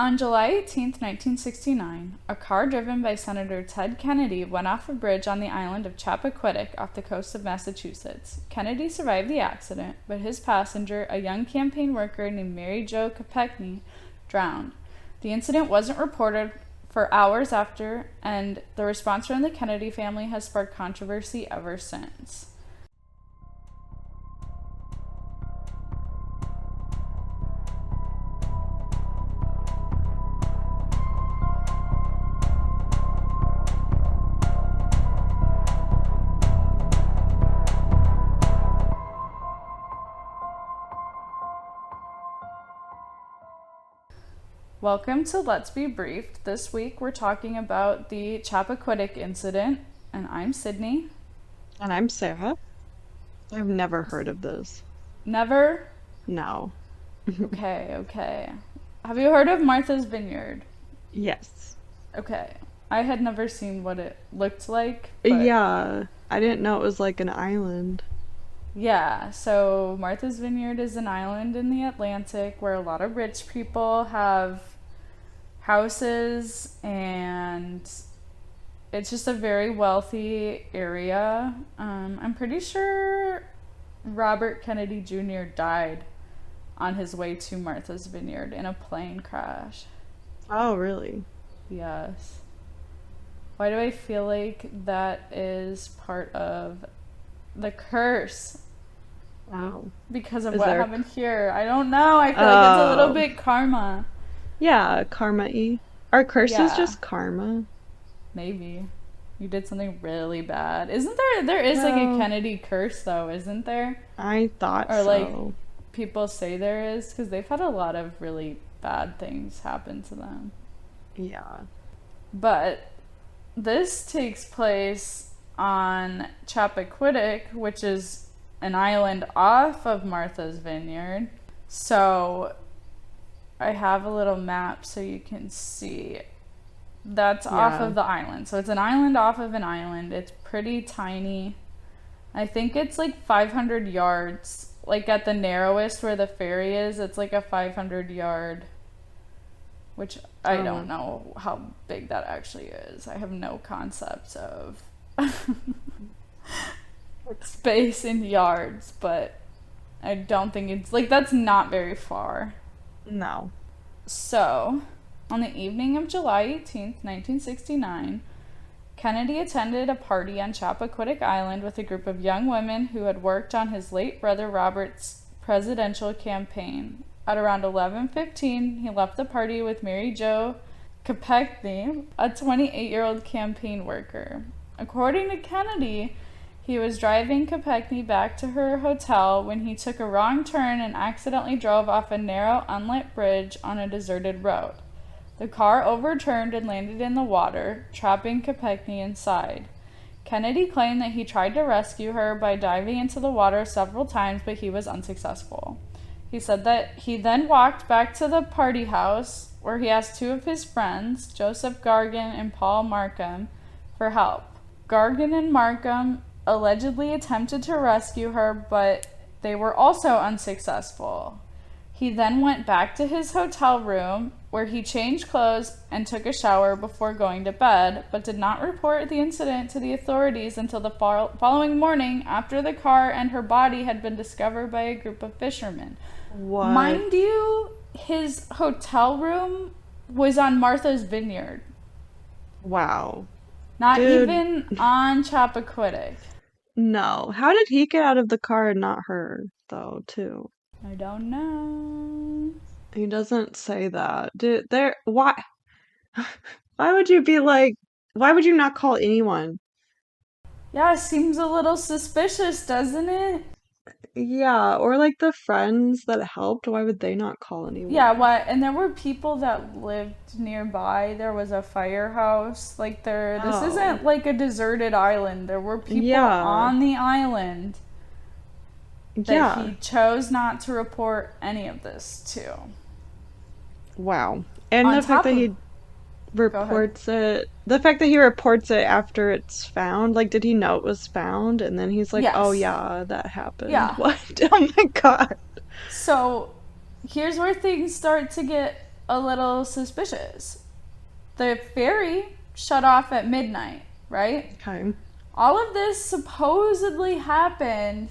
On July 18, 1969, a car driven by Senator Ted Kennedy went off a bridge on the island of Chappaquiddick off the coast of Massachusetts. Kennedy survived the accident, but his passenger, a young campaign worker named Mary Jo Kopechne, drowned. The incident wasn't reported for hours after, and the response from the Kennedy family has sparked controversy ever since. Welcome to Let's Be Briefed. This week we're talking about the Chappaquiddick incident, and I'm Sydney. And I'm Sarah. I've never heard of this. Never? No. Okay. Have you heard of Martha's Vineyard? Yes. Okay. I had never seen what it looked like, but Yeah, I didn't know it was like an island. yeah, so Martha's Vineyard is an island in the Atlantic where a lot of rich people have houses, and it's just a very wealthy area. I'm pretty sure Robert Kennedy Jr. died on his way to Martha's Vineyard in a plane crash. Oh, really? Yes. Why do I feel like that is part of the curse? Wow. Because of Is what there? happened here. I don't know. I feel like it's a little Oh, bit karma. yeah, karma-y. Our curse is Yeah, just karma. maybe. You did something really bad. Isn't there is like a No, Kennedy curse though, isn't there? I thought Or like so. people say there is because they've had a lot of really bad things happen to them. Yeah. But this takes place on Chappaquiddick, which is an island off of Martha's Vineyard. So I have a little map so you can see. That's off Yeah. of the island. So it's an island off of an island. It's pretty tiny. I think it's like 500 yards. Like at the narrowest where the ferry is, it's like a 500 yard, which I don't Oh, know how big that actually is. I have no concept of space in yards, but I don't think it's like that's not very far. no. So, on the evening of July 18th, 1969, Kennedy attended a party on Chappaquiddick Island with a group of young women who had worked on his late brother Robert's presidential campaign. At around 11:15, he left the party with Mary Jo Kopechne, a 28-year-old campaign worker. According to Kennedy, he was driving Kopechne back to her hotel when he took a wrong turn and accidentally drove off a narrow, unlit bridge on a deserted road. The car overturned and landed in the water, trapping Kopechne inside. Kennedy claimed that he tried to rescue her by diving into the water several times, but he was unsuccessful. He said that he then walked back to the party house, where he asked two of his friends, Joseph Gargan and Paul Markham, for help. Gargan and Markham allegedly attempted to rescue her, but they were also unsuccessful. He then went back to his hotel room, where he changed clothes and took a shower before going to bed, but did not report the incident to the authorities until the following morning after the car and her body had been discovered by a group of fishermen. What? Mind you, his hotel room was on Martha's Vineyard, Wow. not Dude, even on Chappaquiddick. no. How did he get out of the car and not her, though, too? I don't know. He doesn't say that. Dude, why? Why would you be like, why would you not call anyone? Yeah, seems a little suspicious, doesn't it? Yeah, or like the friends that helped, why would they not call Yeah, anyone? what? And there were people that lived nearby. There was a firehouse. Like this Oh, isn't like a deserted island. There were people yeah, on the island that yeah. he chose not to report any of this to. Wow. And On the fact top that of, he go ahead. reports it after it's found, like, did he know it was found? And then he's like, oh Yes. yeah, that happened. Yeah. What? Oh my God. So here's where things start to get a little suspicious. The ferry shut off at midnight, right? Okay. All of this supposedly happened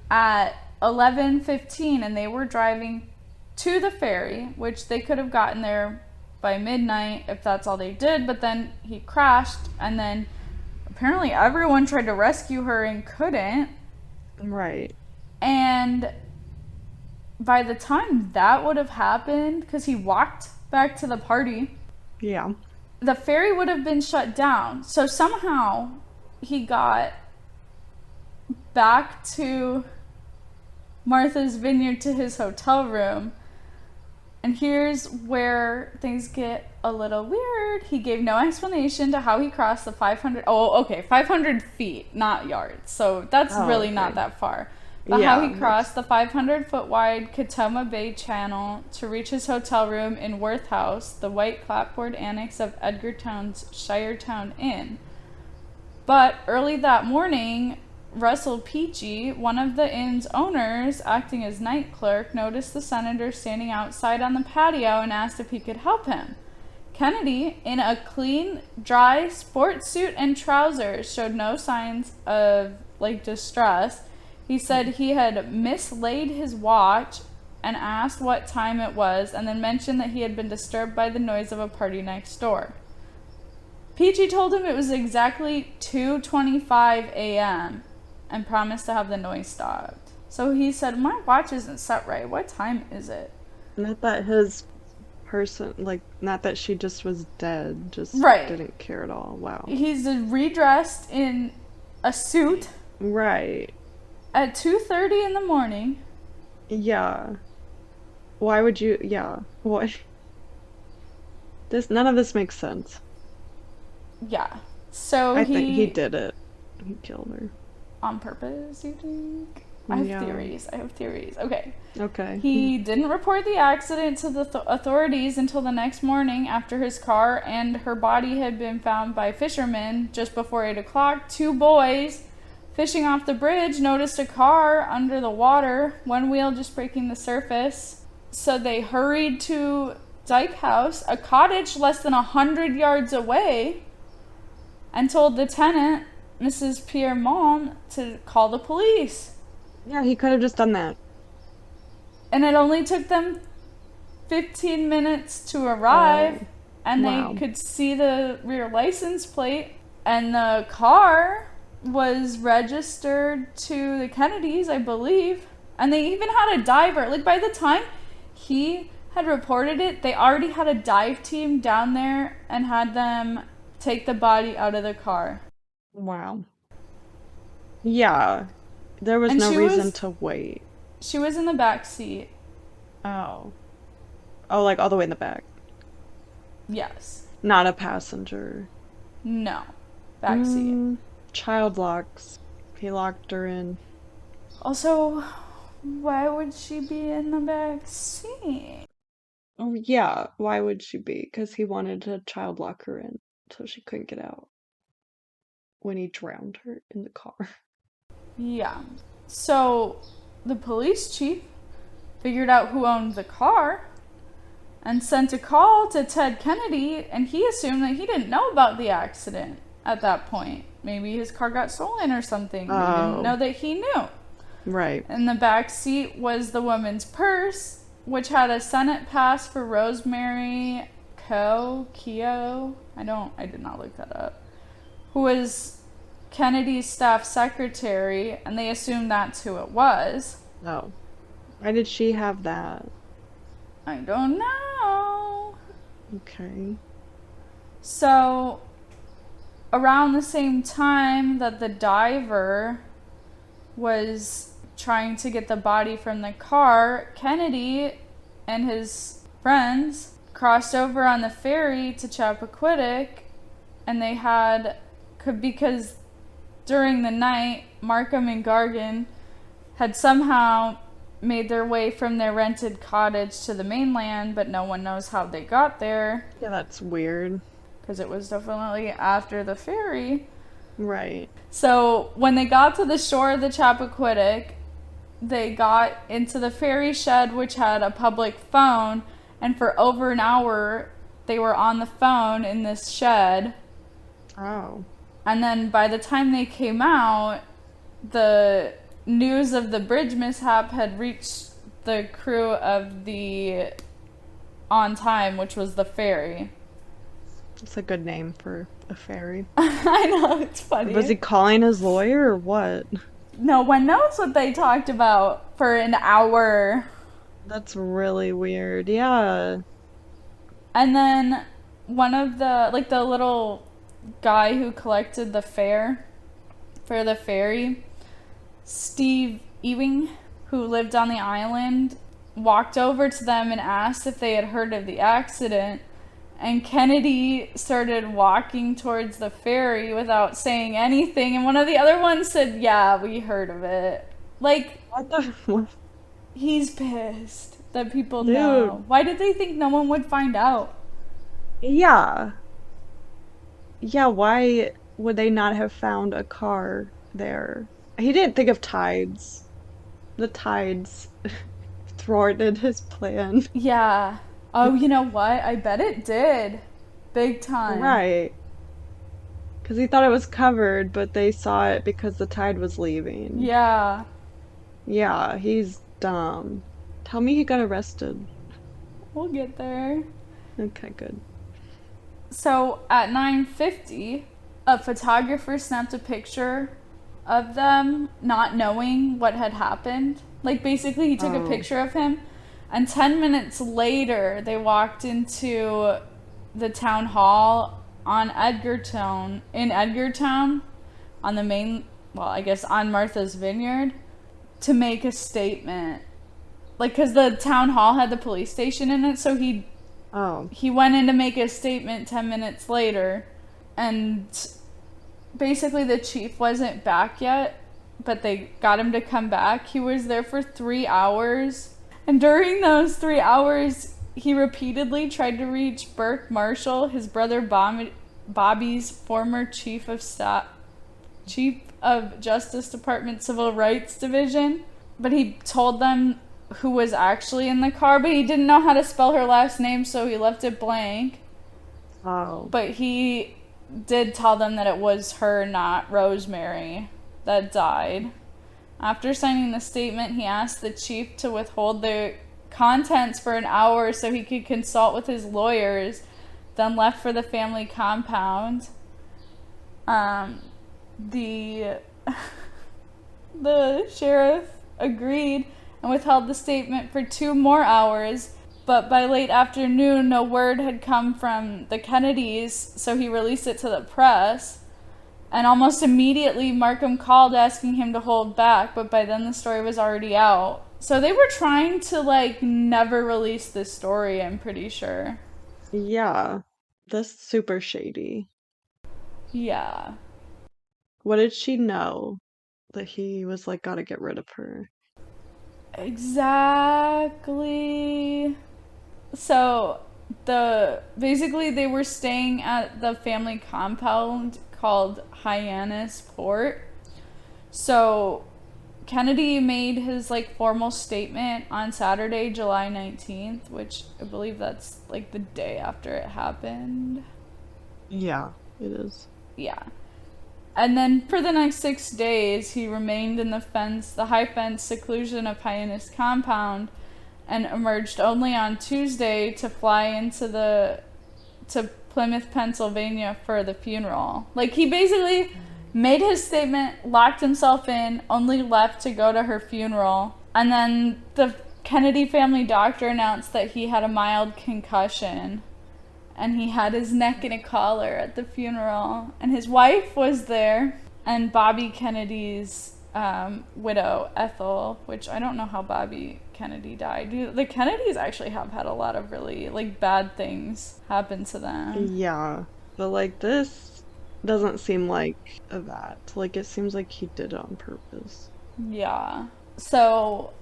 at 11:15, and they were driving to the ferry, which they could have gotten there by midnight if that's all they did, but then he crashed, and then apparently everyone tried to rescue her and couldn't. Right. And by the time that would have happened, because he walked back to the party, Yeah. the ferry would have been shut down. So somehow he got back to Martha's Vineyard to his hotel room. And here's where things get a little weird. He gave no explanation to how he crossed the 500 feet, not yards. So that's really not that far. But how he crossed the 500-foot wide Katoma Bay Channel to reach his hotel room in Worth House, the white clapboard annex of Edgartown's Shiretown Inn. But early that morning, Russell Peachy, one of the inn's owners, acting as night clerk, noticed the senator standing outside on the patio and asked if he could help him. Kennedy, in a clean, dry sports suit and trousers, showed no signs of, distress. He said he had mislaid his watch and asked what time it was, and then mentioned that he had been disturbed by the noise of a party next door. Peachy told him it was exactly 2:25 a.m. and promised to have the noise stopped. So he said, my watch isn't set right. What time is it? Not that his person, not that she just was dead, just didn't care at all. Wow. He's redressed in a suit. Right. At 2:30 in the morning. Yeah. Why would you, what? None of this makes sense. Yeah. So I think he did it. He killed her. On purpose, you think? I have theories. Okay. He didn't report the accident to the authorities until the next morning after his car and her body had been found by fishermen just before 8 o'clock. Two boys fishing off the bridge noticed a car under the water, one wheel just breaking the surface. So they hurried to Dyke House, a cottage less than 100 yards away, and told the tenant, Mrs. Piermont, to call the police. Yeah, he could have just done that. And it only took them 15 minutes to arrive, and they could see the rear license plate, and the car was registered to the Kennedys, I believe. And they even had a diver. By the time he had reported it, they already had a dive team down there and had them take the body out of the car. Wow. Yeah. There was no reason to wait. She was in the back seat. Oh. Oh, all the way in the back. Yes. Not a passenger. No. Back seat. Child locks. He locked her in. Also, why would she be in the back seat? Oh, yeah. Why would she be? Because he wanted to child lock her in so she couldn't get out when he drowned her in the car. Yeah. So, the police chief figured out who owned the car and sent a call to Ted Kennedy, and he assumed that he didn't know about the accident at that point. Maybe his car got stolen or something. He didn't know that he knew. Right. In the back seat was the woman's purse, which had a Senate pass for Rosemary Keough. I did not look that up. Who was Kennedy's staff secretary, and they assumed that's who it was. Oh. Why did she have that? I don't know. Okay. So, around the same time that the diver was trying to get the body from the car, Kennedy and his friends crossed over on the ferry to Chappaquiddick, and they because during the night, Markham and Gargan had somehow made their way from their rented cottage to the mainland, but no one knows how they got there. Yeah, that's weird. Because it was definitely after the ferry. Right. So when they got to the shore of the Chappaquiddick, they got into the ferry shed, which had a public phone, And for over an hour, they were on the phone in this shed. Oh. And then by the time they came out, the news of the bridge mishap had reached the crew of the On Time, which was the ferry. It's a good name for a ferry. I know, it's funny. Was he calling his lawyer or what? No one knows what they talked about for an hour. That's really weird. Yeah. And then one of the little guy who collected the fare for the ferry, Steve Ewing, who lived on the island, walked over to them and asked if they had heard of the accident. And Kennedy started walking towards the ferry without saying anything. And one of the other ones said, yeah, we heard of it. Like, What the? he's pissed that people Dude. know. Why did they think no one would find out? Yeah. Yeah, why would they not have found a car there? He didn't think of tides. The tides thwarted his plan. Yeah. Oh, you know what? I bet it did. Big time. Right. Because he thought it was covered, but they saw it because the tide was leaving. Yeah. Yeah, he's dumb. Tell me he got arrested. We'll get there. Okay, good. So at 9:50, a photographer snapped a picture of them not knowing what had happened. Like, basically, he took a picture of him, and 10 minutes later, they walked into the town hall in Edgartown, on the main, well, I guess on Martha's Vineyard, to make a statement. Like, because the town hall had the police station in it, so he went in to make a statement 10 minutes later, and basically the chief wasn't back yet, but they got him to come back. He was there for 3 hours, and during those 3 hours, he repeatedly tried to reach Burke Marshall, his brother Bobby's former chief of Justice Department Civil Rights Division, but he told them who was actually in the car, but he didn't know how to spell her last name, so he left it blank. Oh. But he did tell them that it was her, not Rosemary, that died. After signing the statement, he asked the chief to withhold the contents for an hour so he could consult with his lawyers, then left for the family compound. The sheriff agreed and withheld the statement for 2 more hours, but by late afternoon, no word had come from the Kennedys, so he released it to the press. And almost immediately, Markham called asking him to hold back, but by then the story was already out. So they were trying to, never release this story, I'm pretty sure. Yeah, that's super shady. Yeah. What did she know that he was gotta get rid of her? Exactly. So basically they were staying at the family compound called Hyannis Port. So Kennedy made his formal statement on Saturday, July 19th, which I believe that's the day after it happened. Yeah, it is. Yeah. And then for the next 6 days, he remained in the high fence seclusion of Hyannis compound, and emerged only on Tuesday to fly to Plymouth, Pennsylvania for the funeral. He basically made his statement, locked himself in, only left to go to her funeral. And then the Kennedy family doctor announced that he had a mild concussion. And he had his neck in a collar at the funeral. And his wife was there. And Bobby Kennedy's widow, Ethel, which I don't know how Bobby Kennedy died. The Kennedys actually have had a lot of really, bad things happen to them. Yeah, but, this doesn't seem like that. It seems like he did it on purpose. Yeah. So,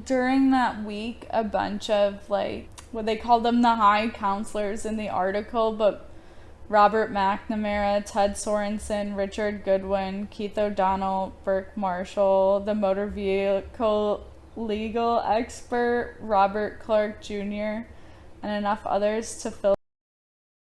during that week, a bunch of, what they called them, the high counselors in the article, but Robert McNamara, Ted Sorensen, Richard Goodwin, Keith O'Donnell, Burke Marshall, the motor vehicle legal expert Robert Clark Jr., and enough others to fill